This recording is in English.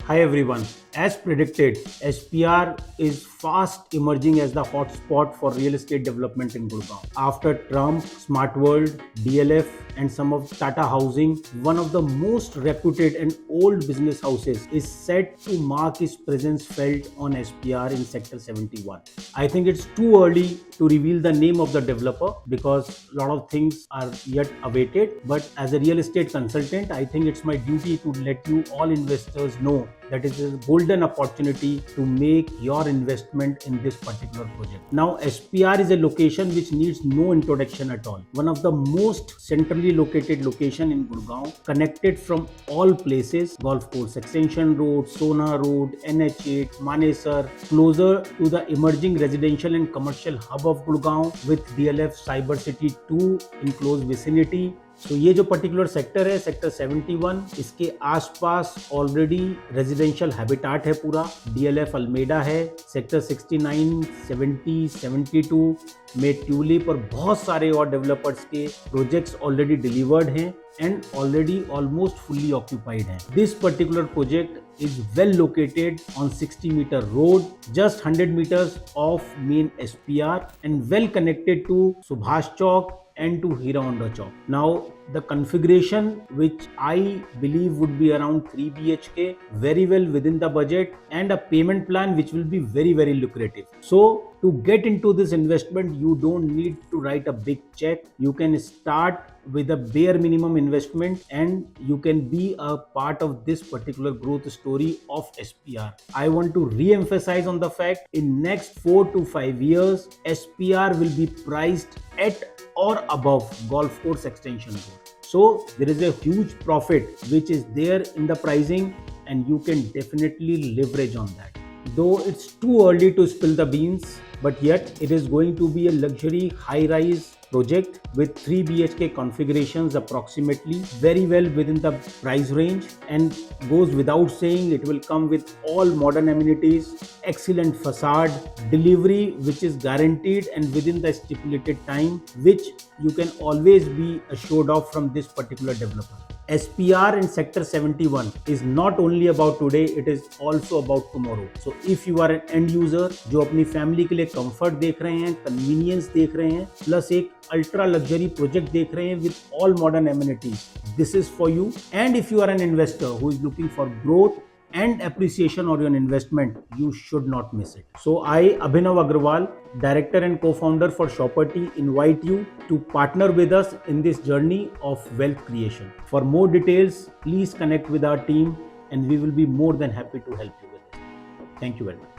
Hi everyone. As predicted, SPR is fast emerging as the hotspot for real estate development in Gurgaon. After Trump, Smart World, DLF, and some of Tata Housing, one of the most reputed and old business houses is set to mark its presence felt on SPR in Sector 71. I think it's too early to reveal the name of the developer because a lot of things are yet awaited. But as a real estate consultant, I think it's my duty to let you all investors know that it is a golden opportunity to make your investment in this particular project. Now, SPR is a location which needs no introduction at all. One of the most centrally located location in Gurgaon, connected from all places, Golf Course Extension Road, Sona Road, NH8, Manesar, closer to the emerging residential and commercial hub of Gurgaon with DLF Cyber City 2 in close vicinity. तो ये जो particular sector है sector 71, इसके आसपास already residential habitat है पूरा, DLF Almeida है, sector 69, 70, 72 में ट्यूलिप और बहुत सारे और डेवलपर्स के प्रोजेक्ट्स ऑलरेडी डिलीवर्ड हैं and already almost fully occupied hai. This particular project is well located on 60-meter road, just 100 meters of main SPR and well connected to Subhash Chowk and to Hira Honda Chowk. Now the configuration which I believe would be around 3 BHK, very well within the budget, and a payment plan which will be very lucrative. So to get into this investment, you don't need to write a big check. You can start with a bare minimum investment and you can be a part of this particular growth story of SPR. I want to re-emphasize on the fact in next 4 to 5 years, SPR will be priced at or above Golf Course Extension Road. So there is a huge profit which is there in the pricing and you can definitely leverage on that. Though it's too early to spill the beans, but yet it is going to be a luxury high-rise project with 3 BHK configurations approximately, very well within the price range, and goes without saying it will come with all modern amenities, excellent facade, delivery which is guaranteed and within the stipulated time, which you can always be assured of from this particular developer. SPR in Sector 71 is not only about today, it is also about tomorrow. So if you are an end user जो अपनी family के लिए comfort देख रहे हैं, convenience देख रहे हैं, प्लस एक अल्ट्रा लग्जरी प्रोजेक्ट देख रहे हैं with all modern amenities, this is for you. And if you are an investor who is looking for growth and appreciation on your investment, you should not miss it. So I, Abhinav Agrawal, Director and Co-founder for Shopperty, invite you to partner with us in this journey of wealth creation. For more details, please connect with our team and we will be more than happy to help you with it. Thank you very much.